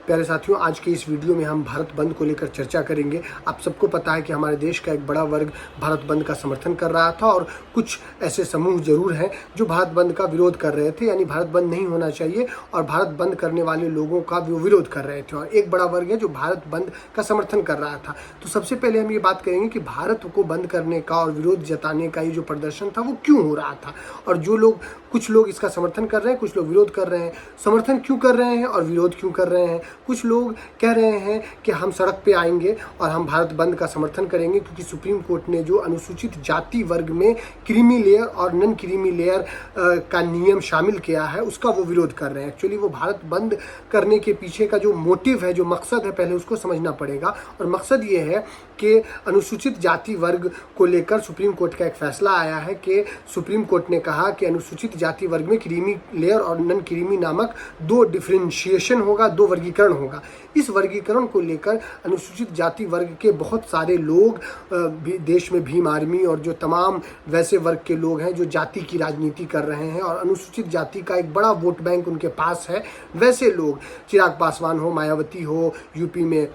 प्यारे साथियों, आज के इस वीडियो में हम भारत बंद को लेकर चर्चा करेंगे। आप सबको पता है कि हमारे देश का एक बड़ा वर्ग भारत बंद का समर्थन कर रहा था और कुछ ऐसे समूह जरूर हैं जो भारत बंद का विरोध कर रहे थे, यानी भारत बंद नहीं होना चाहिए और भारत बंद करने वाले लोगों का वो विरोध कर रहे थे। और एक बड़ा वर्ग है जो भारत बंद का समर्थन कर रहा था। तो सबसे पहले हम ये बात करेंगे कि भारत को बंद करने का और विरोध जताने का ये जो प्रदर्शन था वो क्यों हो रहा था, और जो लोग, कुछ लोग इसका समर्थन कर रहे हैं, कुछ लोग विरोध कर रहे हैं। समर्थन क्यों कर रहे हैं और विरोध क्यों कर रहे हैं? कुछ लोग कह रहे हैं कि हम सड़क पे आएंगे और हम भारत बंद का समर्थन करेंगे क्योंकि सुप्रीम कोर्ट ने जो अनुसूचित जाति वर्ग में क्रीमी लेयर और नॉन क्रीमी लेयर का नियम शामिल किया है उसका वो विरोध कर रहे हैं। एक्चुअली वो भारत बंद करने के पीछे का जो मोटिव है, जो मकसद है, पहले उसको समझना पड़ेगा। और मकसद ये है कि अनुसूचित जाति वर्ग को लेकर सुप्रीम कोर्ट का एक फैसला आया है कि सुप्रीम कोर्ट ने कहा कि अनुसूचित जाति वर्ग में क्रीमी लेयर और नॉन क्रीमी नामक दो डिफरेंशिएशन होगा, दो वर्गीकरण होगा। इस वर्गीकरण को लेकर अनुसूचित जाति वर्ग के बहुत सारे लोग देश में भीम आर्मी और जो तमाम वैसे वर्ग के लोग हैं जो जाति की राजनीति कर रहे हैं और अनुसूचित जाति का एक बड़ा वोट बैंक उनके पास है, वैसे लोग, चिराग पासवान हो, मायावती हो, यूपी में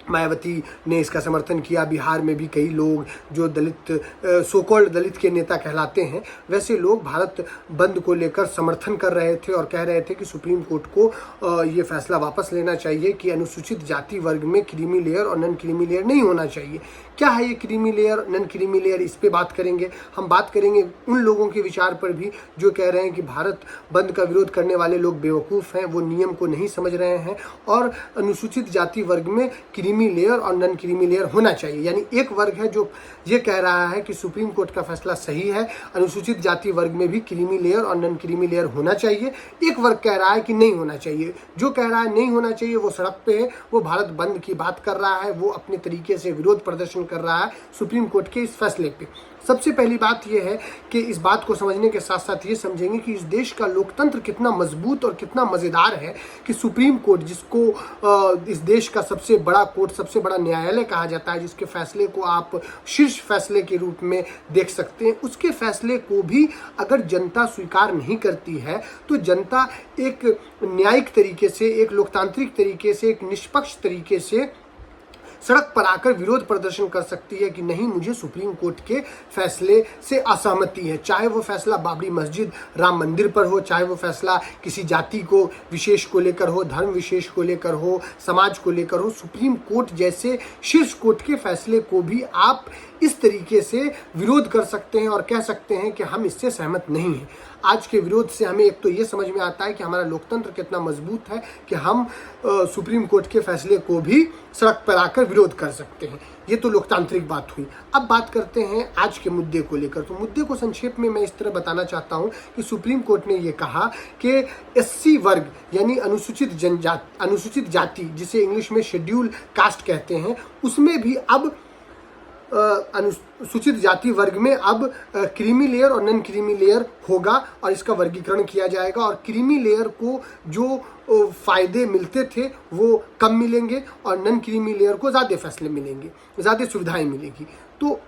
मायावती ने इसका समर्थन किया, बिहार में भी कई लोग जो दलित, सोकॉल्ड दलित के नेता कहलाते हैं, वैसे लोग भारत बंद को लेकर समर्थन कर रहे थे और कह रहे थे कि सुप्रीम कोर्ट को ये फैसला वापस लेना चाहिए कि अनुसूचित जाति वर्ग में क्रीमी लेयर और नॉन क्रीमी लेयर नहीं होना चाहिए। क्या है ये creamy layer, non creamy layer, इस पे बात करेंगे। हम बात करेंगे उन लोगों के विचार पर भी जो कह रहे हैं कि भारत बंद का विरोध करने वाले लोग बेवकूफ़ हैं, वो नियम को नहीं समझ रहे हैं और अनुसूचित जाति वर्ग में क्रीमी लेयर और नॉन क्रीमी लेयर होना चाहिए। यानी एक वर्ग है जो ये कह रहा है कि सुप्रीम कोर्ट का फैसला सही है, अनुसूचित जाति वर्ग में भी क्रीमी लेयर और नॉन क्रीमी लेयर होना चाहिए। एक वर्ग कह रहा है कि नहीं होना चाहिए। जो कह रहा है नहीं होना चाहिए वो सड़क पे है, वो भारत बंद की बात कर रहा है, वो अपने तरीके से विरोध प्रदर्शन कर रहा है सुप्रीम कोर्ट के इस फैसले पे। सबसे पहली बात यह है कि इस बात को समझने के साथ साथ ये समझेंगे कि इस देश का लोकतंत्र कितना मजबूत और कितना मज़ेदार है कि सुप्रीम कोर्ट, जिसको इस देश का सबसे बड़ा कोर्ट, सबसे बड़ा न्यायालय कहा जाता है, जिसके फैसले को आप शीर्ष फैसले के रूप में देख सकते हैं, उसके फैसले को भी अगर जनता स्वीकार नहीं करती है तो जनता एक न्यायिक तरीके से, एक लोकतांत्रिक तरीके से, एक निष्पक्ष तरीके से सड़क पर आकर विरोध प्रदर्शन कर सकती है कि नहीं, मुझे सुप्रीम कोर्ट के फैसले से असहमति है। चाहे वो फैसला बाबरी मस्जिद, राम मंदिर पर हो, चाहे वो फैसला किसी जाति को विशेष को लेकर हो, धर्म विशेष को लेकर हो, समाज को लेकर हो, सुप्रीम कोर्ट जैसे शीर्ष कोर्ट के फैसले को भी आप इस तरीके से विरोध कर सकते हैं और कह सकते हैं कि हम इससे सहमत नहीं हैं। आज के विरोध से हमें एक तो ये समझ में आता है कि हमारा लोकतंत्र कितना मजबूत है कि हम सुप्रीम कोर्ट के फैसले को भी सड़क पर आकर विरोध कर सकते हैं। ये तो लोकतांत्रिक बात हुई। अब बात करते हैं आज के मुद्दे को लेकर। तो मुद्दे को संक्षेप में मैं इस तरह बताना चाहता हूँ कि सुप्रीम कोर्ट ने ये कहा कि एससी वर्ग यानी अनुसूचित जाति, जिसे इंग्लिश में शेड्यूल कास्ट कहते हैं, उसमें भी अब अनुसूचित जाति वर्ग में अब क्रीमी लेयर और नॉन क्रीमी लेयर होगा और इसका वर्गीकरण किया जाएगा। और क्रीमी लेयर को जो फायदे मिलते थे वो कम मिलेंगे और नॉन क्रीमी लेयर को ज़्यादा फैसले मिलेंगे, ज़्यादा सुविधाएं मिलेंगी। तो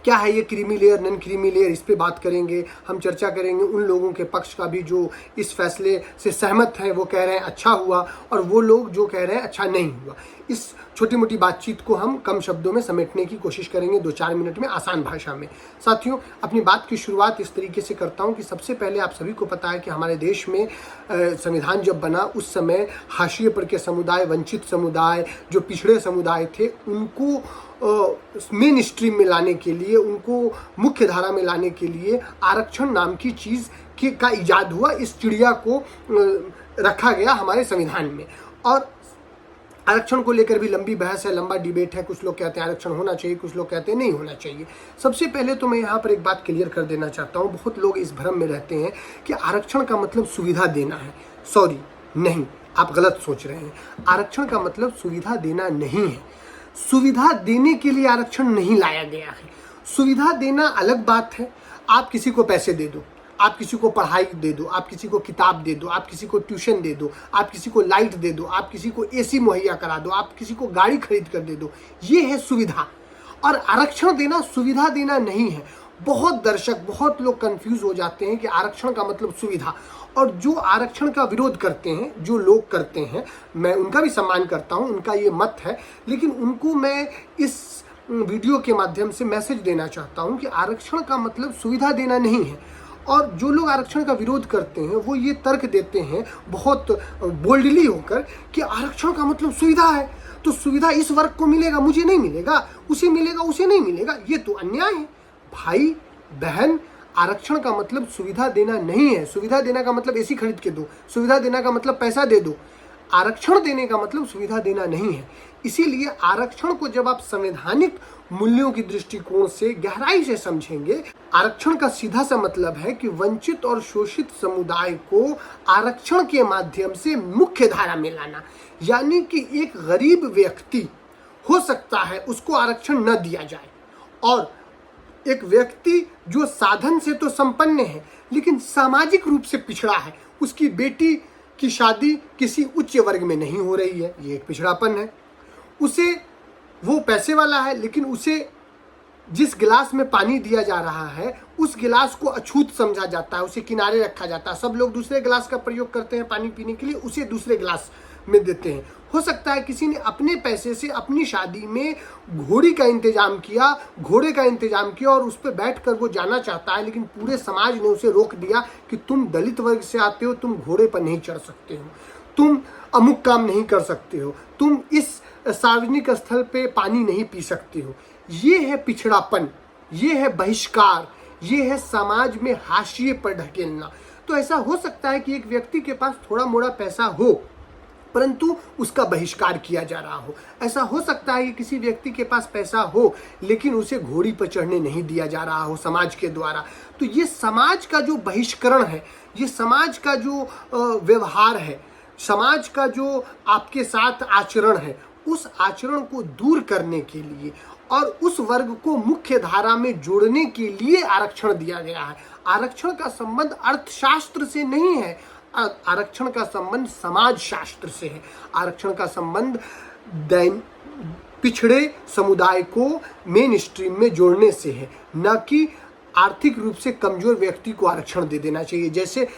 क्या है ये creamy layer, non creamy layer, इस पे बात करेंगे। हम चर्चा करेंगे उन लोगों के पक्ष का भी जो इस फैसले से सहमत हैं, वो कह रहे हैं अच्छा हुआ, और वो लोग जो कह रहे हैं अच्छा नहीं हुआ। इस छोटी मोटी बातचीत को हम कम शब्दों में समेटने की कोशिश करेंगे 2-4 मिनट में, आसान भाषा में। साथियों, अपनी बात की शुरुआत इस तरीके से करता हूँ कि सबसे पहले आप सभी को पता है कि हमारे देश में संविधान जब बना उस समय हाशिए पर के समुदाय, वंचित समुदाय, जो पिछड़े समुदाय थे, उनको मेन स्ट्रीम में लाने के लिए, उनको मुख्य धारा में लाने के लिए आरक्षण नाम की चीज़ का इजाद हुआ। इस चिड़िया को रखा गया हमारे संविधान में। और आरक्षण को लेकर भी लंबी बहस है, लंबा डिबेट है। कुछ लोग कहते हैं आरक्षण होना चाहिए, कुछ लोग कहते हैं नहीं होना चाहिए। सबसे पहले तो मैं यहाँ पर एक बात क्लियर कर देना चाहता हूँ। बहुत लोग इस भ्रम में रहते हैं कि आरक्षण का मतलब सुविधा देना है। सॉरी, नहीं, आप गलत सोच रहे हैं। आरक्षण का मतलब सुविधा देना नहीं है। सुविधा देने के लिए आरक्षण नहीं लाया गया है। सुविधा देना अलग बात है। आप किसी को पैसे दे दो, आप किसी को पढ़ाई दे दो, आप किसी को किताब दे दो, आप किसी को ट्यूशन दे दो, आप किसी को लाइट दे दो, आप किसी को एसी मुहैया करा दो, आप किसी को गाड़ी खरीद कर दे दो, ये है सुविधा। और आरक्षण देना सुविधा देना नहीं है। बहुत दर्शक, बहुत लोग कंफ्यूज हो जाते हैं कि आरक्षण का मतलब सुविधा, और जो आरक्षण का विरोध करते हैं, जो लोग करते हैं, मैं उनका भी सम्मान करता हूं, उनका ये मत है, लेकिन उनको मैं इस वीडियो के माध्यम से मैसेज देना चाहता हूं कि आरक्षण का मतलब सुविधा देना नहीं है। और जो लोग आरक्षण का विरोध करते हैं वो ये तर्क देते हैं बहुत बोल्डली होकर कि आरक्षण का मतलब सुविधा है, तो सुविधा इस वर्ग को मिलेगा, मुझे नहीं मिलेगा, उसे मिलेगा, उसे नहीं मिलेगा, ये तो अन्याय है। भाई बहन, आरक्षण का मतलब सुविधा देना नहीं है। सुविधा देने का मतलब एसी खरीद के दो, सुविधा देने का मतलब पैसा दे दो। आरक्षण देने का मतलब सुविधा देना नहीं है। इसीलिए आरक्षण को जब आप संवैधानिक मूल्यों की दृष्टिकोण से गहराई से समझेंगे, आरक्षण का सीधा सा मतलब है कि वंचित और शोषित समुदाय को आरक्षण के माध्यम से मुख्य धारा में लाना। यानी कि एक गरीब व्यक्ति हो सकता है उसको आरक्षण न दिया जाए, और एक व्यक्ति जो साधन से तो संपन्न है लेकिन सामाजिक रूप से पिछड़ा है, उसकी बेटी की शादी किसी उच्च वर्ग में नहीं हो रही है, ये एक पिछड़ापन है। उसे, वो पैसे वाला है लेकिन उसे जिस गिलास में पानी दिया जा रहा है उस गिलास को अछूत समझा जाता है, उसे किनारे रखा जाता है। सब लोग दूसरे गिलास का प्रयोग करते हैं पानी पीने के लिए, उसे दूसरे गिलास में देते हैं। हो सकता है किसी ने अपने पैसे से अपनी शादी में घोड़ी का इंतजाम किया, घोड़े का इंतजाम किया और उस पर बैठकर वो जाना चाहता है, लेकिन पूरे समाज ने उसे रोक दिया कि तुम दलित वर्ग से आते हो, तुम घोड़े पर नहीं चढ़ सकते हो, तुम अमुक काम नहीं कर सकते हो, तुम इस सार्वजनिक स्थल पे पानी नहीं पी सकते हो। ये है पिछड़ापन, ये है बहिष्कार, ये है समाज में हाशिए पर ढकेलना। तो ऐसा हो सकता है कि एक व्यक्ति के पास थोड़ा मोड़ा पैसा हो परंतु उसका बहिष्कार किया जा रहा हो। ऐसा हो सकता है कि किसी व्यक्ति के पास पैसा हो लेकिन उसे घोड़ी पर चढ़ने नहीं दिया जा रहा हो समाज के द्वारा। तो ये समाज का जो बहिष्करण है, ये समाज का जो व्यवहार है, समाज का जो आपके साथ आचरण है, उस आचरण को दूर करने के लिए और उस वर्ग को मुख्य धारा में जोड़ने के लिए आरक्षण दिया गया है। आरक्षण का संबंध अर्थशास्त्र से नहीं है, आरक्षण का संबंध समाज शास्त्र से है। आरक्षण का संबंध पिछड़े समुदाय को मेन स्ट्रीम में जोड़ने से है, न कि आर्थिक रूप से कमजोर व्यक्ति को आरक्षण दे देना चाहिए। जैसे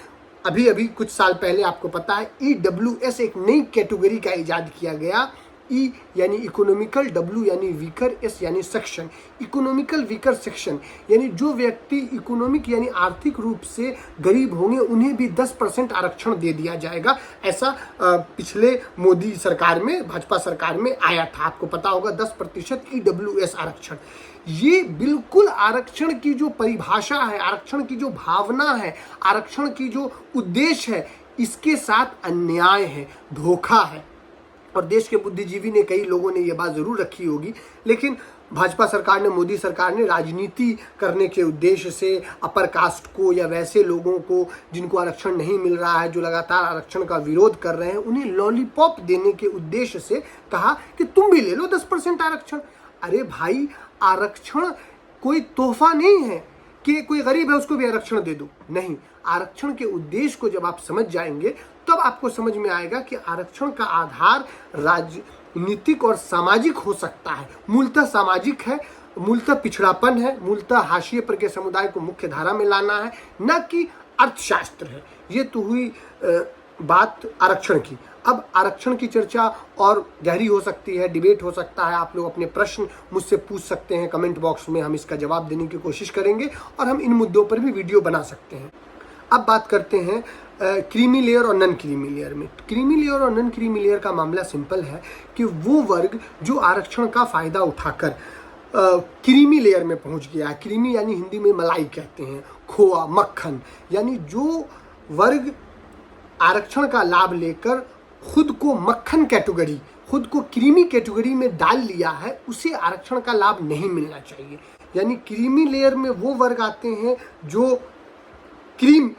अभी अभी कुछ साल पहले आपको पता है EWS एक नई कैटेगरी का इजाद किया गया। ई यानी इकोनॉमिकल, डब्ल्यू यानी वीकर, एस यानी सेक्शन। इकोनॉमिकल वीकर सेक्शन यानी जो व्यक्ति इकोनॉमिक यानी आर्थिक रूप से गरीब होंगे उन्हें भी 10% आरक्षण दे दिया जाएगा। ऐसा पिछले मोदी सरकार में, भाजपा सरकार में आया था, आपको पता होगा 10% EWS आरक्षण। ये बिल्कुल आरक्षण की जो परिभाषा है, आरक्षण की जो भावना है, आरक्षण की जो उद्देश्य है, इसके साथ अन्याय है, धोखा है। और देश के बुद्धिजीवी ने, कई लोगों ने ये बात जरूर रखी होगी, लेकिन भाजपा सरकार ने, मोदी सरकार ने राजनीति करने के उद्देश्य से अपर कास्ट को या वैसे लोगों को जिनको आरक्षण नहीं मिल रहा है, जो लगातार आरक्षण का विरोध कर रहे हैं, उन्हें लॉलीपॉप देने के उद्देश्य से कहा कि तुम भी ले लो 10% आरक्षण। अरे भाई, आरक्षण कोई तोहफा नहीं है कि कोई गरीब है उसको भी आरक्षण दे दो। नहीं, आरक्षण के उद्देश्य को जब आप समझ जाएंगे तब आपको समझ में आएगा कि आरक्षण का आधार राजनीतिक और सामाजिक हो सकता है। मूलतः सामाजिक है, मूलतः पिछड़ापन है, मूलतः हाशिए पर के समुदाय को मुख्य धारा में लाना है, न कि अर्थशास्त्र है। ये तो हुई बात आरक्षण की। अब आरक्षण की चर्चा और गहरी हो सकती है, डिबेट हो सकता है। आप लोग अपने प्रश्न मुझसे पूछ सकते हैं कमेंट बॉक्स में, हम इसका जवाब देने की कोशिश करेंगे और हम इन मुद्दों पर भी वीडियो बना सकते हैं। अब बात करते हैं क्रीमी लेयर और नॉन क्रीमी लेयर में। क्रीमी लेयर और नॉन क्रीमी लेयर का मामला सिंपल है कि वो वर्ग जो आरक्षण का फायदा उठाकर क्रीमी लेयर में पहुंच गया है। क्रीमी यानी हिंदी में मलाई कहते हैं, खोआ, मक्खन, यानी जो वर्ग आरक्षण का लाभ लेकर खुद को मक्खन कैटेगरी, खुद को क्रीमी कैटेगरी में डाल लिया है, उसे आरक्षण का लाभ नहीं मिलना चाहिए। यानी क्रीमी लेयर में वो वर्ग आते हैं जो क्रीम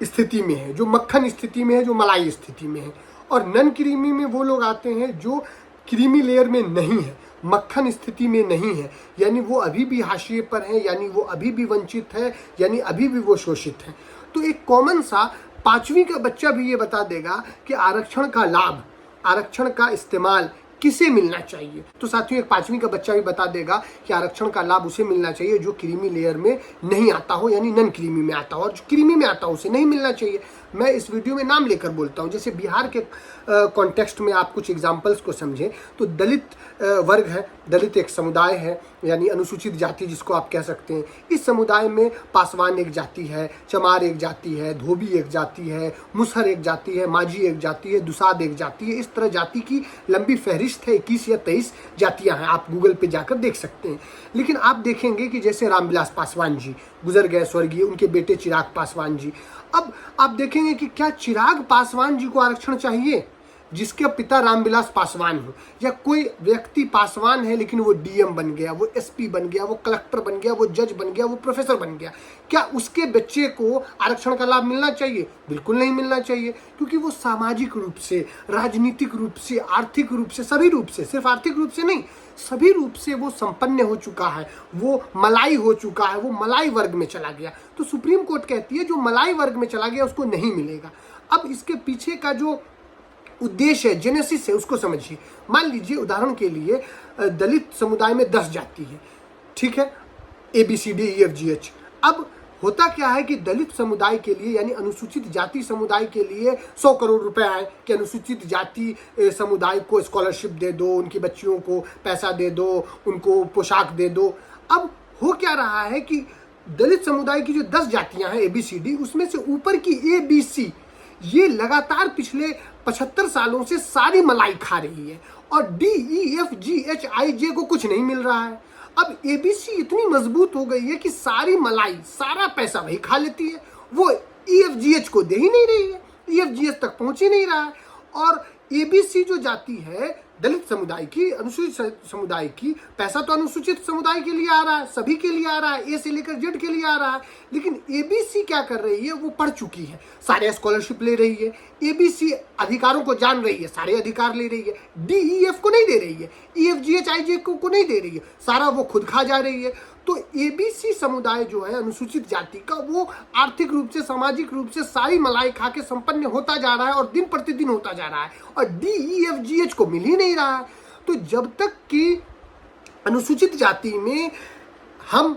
स्थिति में है, जो मक्खन स्थिति में है, जो मलाई स्थिति में है, और नॉन क्रीमी में वो लोग आते हैं जो क्रीमी लेयर में नहीं है, मक्खन स्थिति में नहीं है, यानी वो अभी भी हाशिए पर है, यानी वो अभी भी वंचित है, यानी अभी भी वो शोषित है। तो एक कॉमन सा 5वीं का बच्चा भी ये बता देगा कि आरक्षण का लाभ, आरक्षण का इस्तेमाल किसे मिलना चाहिए। तो साथियों, एक 5वीं का बच्चा भी बता देगा कि आरक्षण का लाभ उसे मिलना चाहिए जो क्रीमी लेयर में नहीं आता हो, यानी नॉन क्रीमी में आता हो, और जो क्रीमी में आता हो उसे नहीं मिलना चाहिए। मैं इस वीडियो में नाम लेकर बोलता हूँ। जैसे बिहार के कॉन्टेक्स्ट में आप कुछ एग्जाम्पल्स को समझें तो दलित वर्ग है, दलित एक समुदाय है, यानी अनुसूचित जाति जिसको आप कह सकते हैं। इस समुदाय में पासवान एक जाति है, चमार एक जाति है, धोबी एक जाति है, मुसहर एक जाति है, माझी एक जाति है, दुसाद एक जाति है। इस तरह जाति की लंबी फहरिस्त है, 21 या 23 जातियां हैं, आप गूगल पे जाकर देख सकते हैं। लेकिन आप देखेंगे कि जैसे रामविलास पासवान जी गुजर गए स्वर्गीय, उनके बेटे चिराग पासवान जी, अब आप देखेंगे कि क्या चिराग पासवान जी को आरक्षण चाहिए जिसके पिता रामविलास पासवान हो, या कोई व्यक्ति पासवान है लेकिन वो डीएम बन गया, वो एसपी बन गया, वो कलेक्टर बन गया, वो जज बन गया, वो प्रोफेसर बन गया, क्या उसके बच्चे को आरक्षण का लाभ मिलना चाहिए? बिल्कुल नहीं मिलना चाहिए, क्योंकि वो सामाजिक रूप से, राजनीतिक रूप से, आर्थिक रूप से, सभी रूप से, सिर्फ आर्थिक रूप से नहीं, सभी रूप से वो संपन्न हो चुका है, वो मलाई हो चुका है, वो मलाई वर्ग में चला गया। तो सुप्रीम कोर्ट कहती है जो मलाई वर्ग में चला गया उसको नहीं मिलेगा। अब इसके पीछे का जो उद्देश्य है, जेनेसिस है, उसको समझिए। मान लीजिए उदाहरण के लिए दलित समुदाय में 10 जाति है, ठीक है, ABCDEFGH। अब होता क्या है कि दलित समुदाय के लिए यानी अनुसूचित जाति समुदाय के लिए 100 करोड़ रुपए आए कि अनुसूचित जाति समुदाय को स्कॉलरशिप दे दो, उनकी बच्चियों को पैसा दे दो, उनको पोशाक दे दो। अब हो क्या रहा है कि दलित समुदाय की जो 10 जातियां हैं ABCD, उसमें से ऊपर की ABC ये लगातार पिछले 75 सालों से सारी मलाई खा रही है और DEFGHIJ को कुछ नहीं मिल रहा है। अब ABC इतनी मजबूत हो गई है कि सारी मलाई, सारा पैसा वही खा लेती है, वो EFGH को दे ही नहीं रही है, EFGH तक पहुंच ही नहीं रहा है। और ABC जो जाति है दलित समुदाय की, अनुसूचित समुदाय की, पैसा तो अनुसूचित समुदाय के लिए आ रहा है, सभी के लिए आ रहा है, A से लेकर Z के लिए आ रहा है, लेकिन ABC क्या कर रही है? वो पढ़ चुकी है, सारे स्कॉलरशिप ले रही है, ABC अधिकारों को जान रही है, सारे अधिकार ले रही है, DEF को नहीं दे रही है, EFGHIJ को नहीं दे रही है, सारा वो खुद खा जा रही है। तो ABC समुदाय जो है अनुसूचित जाति का, वो आर्थिक रूप से, सामाजिक रूप से सारी मलाई खा के संपन्न होता जा रहा है और दिन प्रतिदिन होता जा रहा है, और DEFGH को मिल ही नहीं रहा है। तो जब तक कि अनुसूचित जाति में हम,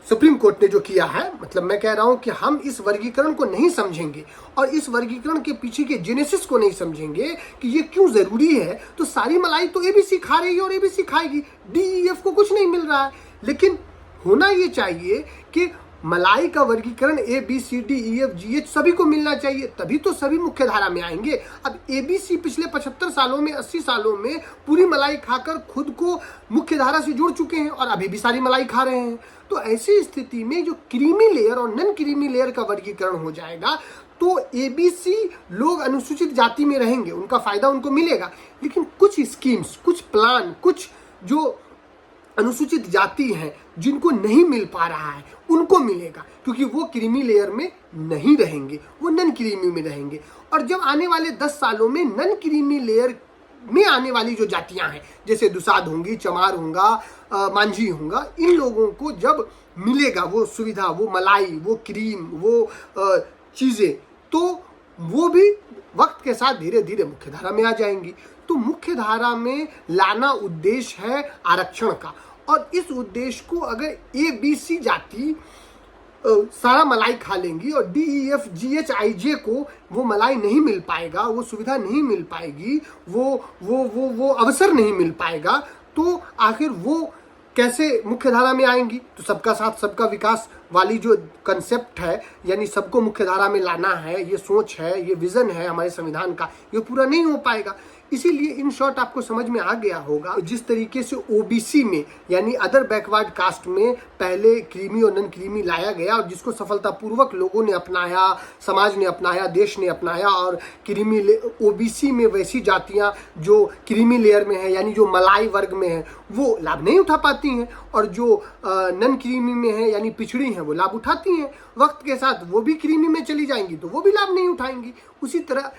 सुप्रीम कोर्ट ने जो किया है, मतलब मैं कह रहा हूं कि हम इस वर्गीकरण को नहीं समझेंगे और इस वर्गीकरण के पीछे के जेनेसिस को नहीं समझेंगे कि ये क्यों जरूरी है, तो सारी मलाई तो ABC खा रही है और ABC खाएगी, DEF को कुछ नहीं मिल रहा है। लेकिन होना ये चाहिए कि मलाई का वर्गीकरण ABCDEFGH सभी को मिलना चाहिए, तभी तो सभी मुख्य धारा में आएंगे। अब ABC पिछले 75 सालों में, 80 सालों में पूरी मलाई खाकर खुद को मुख्य धारा से जोड़ चुके हैं और अभी भी सारी मलाई खा रहे हैं। तो ऐसी स्थिति में जो क्रीमी लेयर और नॉन क्रीमी लेयर का वर्गीकरण हो जाएगा तो ABC लोग अनुसूचित जाति में रहेंगे, उनका फायदा उनको मिलेगा, लेकिन कुछ स्कीम्स, कुछ प्लान, कुछ जो अनुसूचित जाति हैं जिनको नहीं मिल पा रहा है उनको मिलेगा, क्योंकि वो क्रीमी लेयर में नहीं रहेंगे, वो नॉन क्रीमी में रहेंगे। और जब आने वाले 10 सालों में नॉन क्रीमी लेयर में आने वाली जो जातियां हैं, जैसे दुसाद होंगी, चमार होगा, मांझी होगा, इन लोगों को जब मिलेगा वो सुविधा, वो मलाई, वो क्रीम, वो चीज़ें, तो वो भी वक्त के साथ धीरे धीरे मुख्य धारा में आ जाएंगी। तो मुख्य धारा में लाना उद्देश्य है आरक्षण का, और इस उद्देश्य को अगर ABC जाति सारा मलाई खा लेंगी और DEFGHIJ को वो मलाई नहीं मिल पाएगा, वो सुविधा नहीं मिल पाएगी, वो अवसर नहीं मिल पाएगा, तो आखिर वो कैसे मुख्य धारा में आएंगी? तो सबका साथ सबका विकास वाली जो कंसेप्ट है, यानी सबको मुख्य धारा में लाना है, ये सोच है, ये विजन है हमारे संविधान का, ये पूरा नहीं हो पाएगा। इसीलिए इन शॉर्ट आपको समझ में आ गया होगा जिस तरीके से OBC में यानी अदर बैकवर्ड कास्ट में पहले क्रीमी और नॉन क्रीमी लाया गया और जिसको सफलतापूर्वक लोगों ने अपनाया, समाज ने अपनाया, देश ने अपनाया, और क्रीमी OBC में वैसी जातियां जो क्रीमी लेयर में है यानी जो मलाई वर्ग में है वो लाभ नहीं उठा पाती हैं, और जो नॉन क्रीमी में है यानी पिछड़ी हैं वो लाभ उठाती हैं। वक्त के साथ वो भी क्रीमी में चली जाएंगी तो वो भी लाभ नहीं उठाएंगी। उसी तरह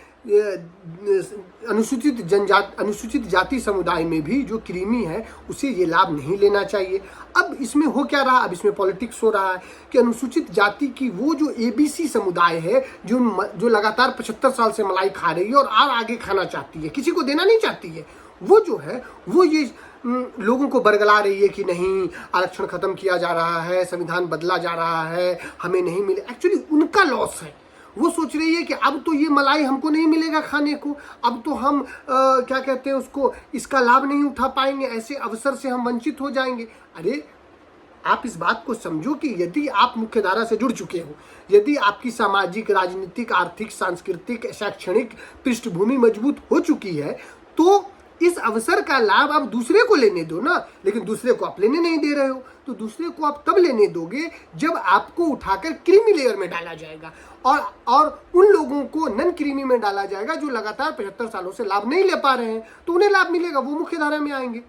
अनुसूचित जाति समुदाय में भी जो क्रीमी है उसे ये लाभ नहीं लेना चाहिए। अब इसमें हो क्या रहा? अब इसमें पॉलिटिक्स हो रहा है कि अनुसूचित जाति की वो जो ABC समुदाय है जो लगातार 75 साल से मलाई खा रही है और आगे खाना चाहती है, किसी को देना नहीं चाहती है, वो जो है वो ये लोगों को बरगला रही है कि नहीं, आरक्षण खत्म किया जा रहा है, संविधान बदला जा रहा है, हमें नहीं मिले। एक्चुअली उनका लॉस है, वो सोच रही है कि अब तो ये मलाई हमको नहीं मिलेगा खाने को, अब तो हम क्या कहते हैं उसको, इसका लाभ नहीं उठा पाएंगे, ऐसे अवसर से हम वंचित हो जाएंगे। अरे आप इस बात को समझो कि यदि आप मुख्यधारा से जुड़ चुके हो, यदि आपकी सामाजिक, राजनीतिक, आर्थिक, सांस्कृतिक, शैक्षणिक पृष्ठभूमि मजबूत हो चुकी है, तो इस अवसर का लाभ आप दूसरे को लेने दो ना। लेकिन दूसरे को आप लेने नहीं दे रहे हो, तो दूसरे को आप तब लेने दोगे जब आपको उठाकर क्रीमी लेयर में डाला जाएगा और उन लोगों को नन क्रीमी में डाला जाएगा जो लगातार 75 सालों से लाभ नहीं ले पा रहे हैं, तो उन्हें लाभ मिलेगा, वो मुख्य धारा में आएंगे।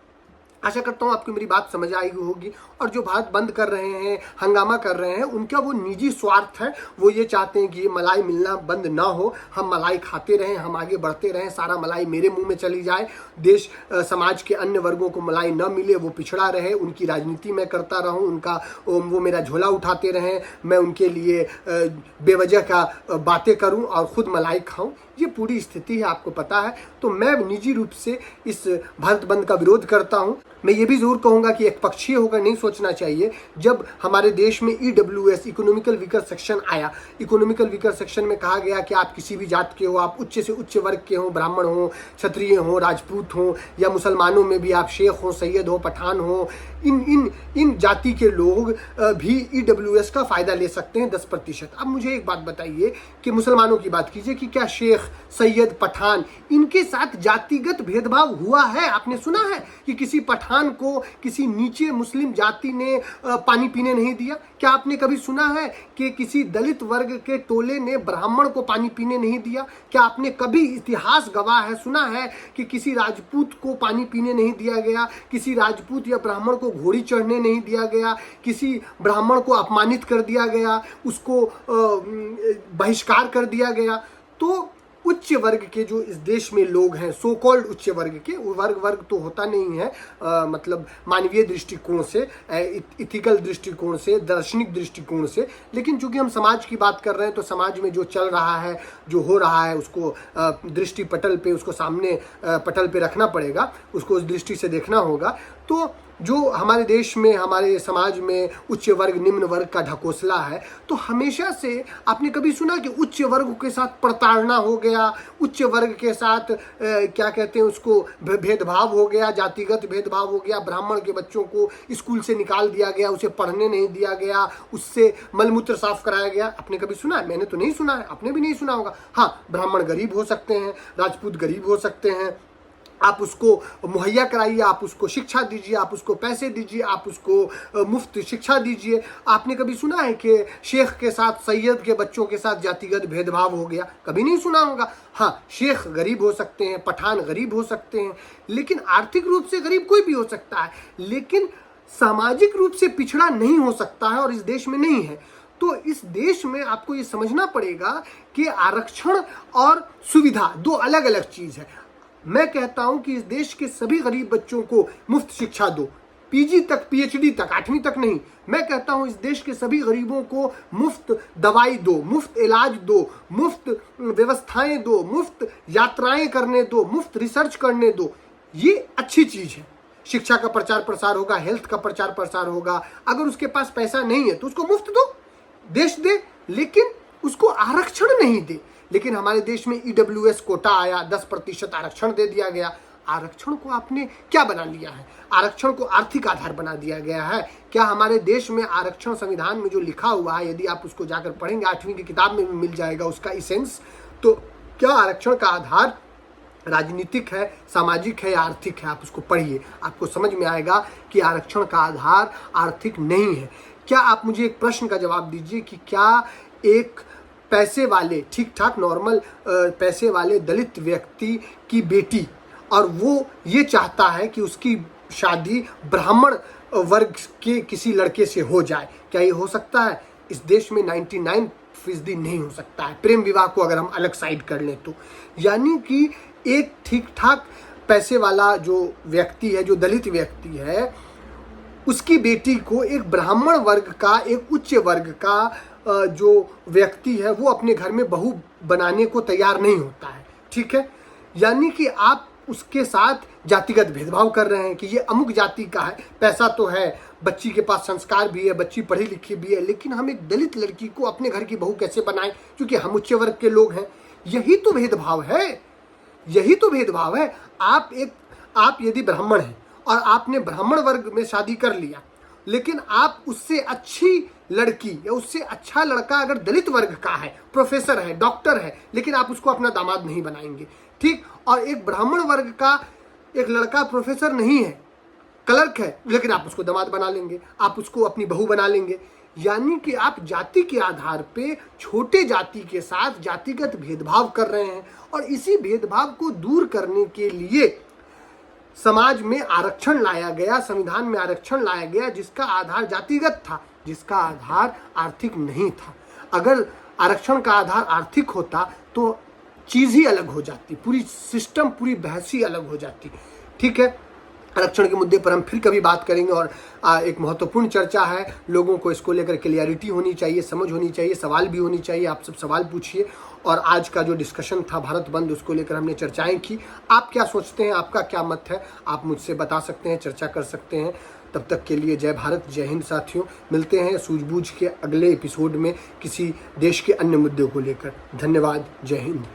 आशा करता हूँ आपको मेरी बात समझ आई होगी। और जो भारत बंद कर रहे हैं, हंगामा कर रहे हैं, उनका वो निजी स्वार्थ है। वो ये चाहते हैं कि ये मलाई मिलना बंद ना हो, हम मलाई खाते रहें, हम आगे बढ़ते रहें, सारा मलाई मेरे मुंह में चली जाए, देश समाज के अन्य वर्गों को मलाई न मिले, वो पिछड़ा रहे, उनकी राजनीति मैं करता रहूं, उनका वो मेरा झोला उठाते रहें, मैं उनके लिए बेवजह का बातें करूं और खुद मलाई खाऊं। ये पूरी स्थिति है, आपको पता है। तो मैं निजी रूप से इस भारत बंद का विरोध करता हूं। मैं ये भी जरूर कहूंगा कि एक पक्षीय होकर नहीं सोचना चाहिए। जब हमारे देश में EWS, इकोनॉमिकल वीकर सेक्शन आया, इकोनॉमिकल वीकर सेक्शन में कहा गया कि आप किसी भी जात के हो, आप उच्च से उच्च वर्ग के हो, ब्राह्मण हो, क्षत्रिय हो, राजपूत हो, या मुसलमानों में भी आप शेख हो, सैयद हो, पठान हो, इन जाति के लोग भी EWS का फायदा ले सकते हैं 10%। अब मुझे एक बात बताइए कि मुसलमानों की बात कीजिए कि क्या शेख, सैयद, पठान, इनके साथ जातिगत भेदभाव हुआ है? आपने सुना है कि किसी पठान को किसी नीचे मुस्लिम जाति ने पानी पीने नहीं दिया? क्या आपने कभी सुना है कि किसी दलित वर्ग के टोले ने ब्राह्मण को पानी पीने नहीं दिया? क्या आपने कभी, इतिहास गवाह है, सुना है कि किसी राजपूत को पानी पीने नहीं दिया गया, किसी राजपूत या ब्राह्मण को घोड़ी चढ़ने नहीं दिया गया, किसी ब्राह्मण को अपमानित कर दिया गया, उसको बहिष्कार कर दिया गया? तो उच्च वर्ग के जो इस देश में लोग हैं, सो कॉल्ड उच्च वर्ग के, वर्ग तो होता नहीं है, मतलब मानवीय दृष्टिकोण से, इथिकल दृष्टिकोण से, दार्शनिक दृष्टिकोण से, लेकिन चूंकि हम समाज की बात कर रहे हैं तो समाज में जो चल रहा है, जो हो रहा है, उसको दृष्टि पटल पे, उसको सामने पटल पे रखना पड़ेगा, उसको उस दृष्टि से देखना होगा। तो जो हमारे देश में, हमारे समाज में उच्च वर्ग निम्न वर्ग का ढकोसला है, तो हमेशा से आपने कभी सुना कि उच्च वर्ग के साथ प्रताड़ना हो गया, उच्च वर्ग के साथ क्या कहते हैं उसको, भेदभाव हो गया, जातिगत भेदभाव हो गया, ब्राह्मण के बच्चों को स्कूल से निकाल दिया गया, उसे पढ़ने नहीं दिया गया, उससे मलमूत्र साफ कराया गया? आपने कभी सुना है? मैंने तो नहीं सुना है, आपने भी नहीं सुना होगा। हाँ, ब्राह्मण गरीब हो सकते हैं, राजपूत गरीब हो सकते हैं, आप उसको मुहैया कराइए, आप उसको शिक्षा दीजिए, आप उसको पैसे दीजिए, आप उसको मुफ्त शिक्षा दीजिए। आपने कभी सुना है कि शेख के साथ, सैयद के बच्चों के साथ जातिगत भेदभाव हो गया? कभी नहीं सुना होगा। हाँ, शेख गरीब हो सकते हैं, पठान गरीब हो सकते हैं, लेकिन आर्थिक रूप से गरीब कोई भी हो सकता है, लेकिन सामाजिक रूप से पिछड़ा नहीं हो सकता है, और इस देश में नहीं है। तो इस देश में आपको ये समझना पड़ेगा कि आरक्षण और सुविधा दो अलग अलग चीज है। मैं कहता हूं कि इस देश के सभी गरीब बच्चों को मुफ्त शिक्षा दो, PG तक, PhD तक, 8वीं तक नहीं। मैं कहता हूं इस देश के सभी गरीबों को मुफ्त दवाई दो, मुफ्त इलाज दो, मुफ्त व्यवस्थाएं दो, मुफ्त यात्राएं करने दो, मुफ्त रिसर्च करने दो। ये अच्छी चीज है। शिक्षा का प्रचार प्रसार होगा, हेल्थ का प्रचार प्रसार होगा। अगर उसके पास पैसा नहीं है तो उसको मुफ्त दो, देश दे, लेकिन उसको आरक्षण नहीं दे। लेकिन हमारे देश में EWS कोटा आया, 10% आरक्षण दे दिया गया। आरक्षण को आपने क्या बना लिया है? आरक्षण को आर्थिक आधार बना दिया गया है। क्या हमारे देश में आरक्षण, संविधान में जो लिखा हुआ है, यदि आप उसको जाकर पढ़ेंगे, 8वीं की किताब में भी मिल जाएगा उसका इसेंस, तो क्या आरक्षण का आधार राजनीतिक है, सामाजिक है या आर्थिक है? आप उसको पढ़िए, आपको समझ में आएगा कि आरक्षण का आधार आर्थिक नहीं है। क्या आप मुझे एक प्रश्न का जवाब दीजिए कि क्या एक पैसे वाले, ठीक ठाक नॉर्मल पैसे वाले दलित व्यक्ति की बेटी, और वो ये चाहता है कि उसकी शादी ब्राह्मण वर्ग के किसी लड़के से हो जाए, क्या ये हो सकता है? इस देश में 99% नहीं हो सकता है। प्रेम विवाह को अगर हम अलग साइड कर लें तो, यानी कि एक ठीक ठाक पैसे वाला जो व्यक्ति है, जो दलित व्यक्ति है, उसकी बेटी को एक ब्राह्मण वर्ग का, एक उच्च वर्ग का जो व्यक्ति है, वो अपने घर में बहू बनाने को तैयार नहीं होता है। ठीक है, यानी कि आप उसके साथ जातिगत भेदभाव कर रहे हैं कि ये अमुक जाति का है, पैसा तो है, बच्ची के पास संस्कार भी है, बच्ची पढ़ी लिखी भी है, लेकिन हम एक दलित लड़की को अपने घर की बहू कैसे बनाएं क्योंकि हम उच्च वर्ग के लोग हैं। यही तो भेदभाव है, यही तो भेदभाव है। आप यदि ब्राह्मण हैं और आपने ब्राह्मण वर्ग में शादी कर लिया, लेकिन आप उससे अच्छी लड़की या उससे अच्छा लड़का अगर दलित वर्ग का है, प्रोफेसर है, डॉक्टर है, लेकिन आप उसको अपना दामाद नहीं बनाएंगे, ठीक। और एक ब्राह्मण वर्ग का एक लड़का प्रोफेसर नहीं है, क्लर्क है, लेकिन आप उसको दामाद बना लेंगे, आप उसको अपनी बहू बना लेंगे। यानी कि आप जाति के आधार पे छोटे जाति के साथ जातिगत भेदभाव कर रहे हैं। और इसी भेदभाव को दूर करने के लिए समाज में आरक्षण लाया गया, संविधान में आरक्षण लाया गया, जिसका आधार जातिगत था, जिसका आधार आर्थिक नहीं था। अगर आरक्षण का आधार आर्थिक होता तो चीज ही अलग हो जाती, पूरी सिस्टम, पूरी बहस ही अलग हो जाती, ठीक है। आरक्षण के मुद्दे पर हम फिर कभी बात करेंगे और एक महत्वपूर्ण चर्चा है, लोगों को इसको लेकर क्लियरिटी होनी चाहिए, समझ होनी चाहिए, सवाल भी होनी चाहिए, आप सब सवाल पूछिए। और आज का जो डिस्कशन था भारत बंद, उसको लेकर हमने चर्चाएं की। आप क्या सोचते हैं, आपका क्या मत है, आप मुझसे बता सकते हैं, चर्चा कर सकते हैं। तब तक के लिए जय भारत, जय हिंद साथियों। मिलते हैं सूझबूझ के अगले एपिसोड में किसी देश के अन्य मुद्दों को लेकर। धन्यवाद, जय हिंद।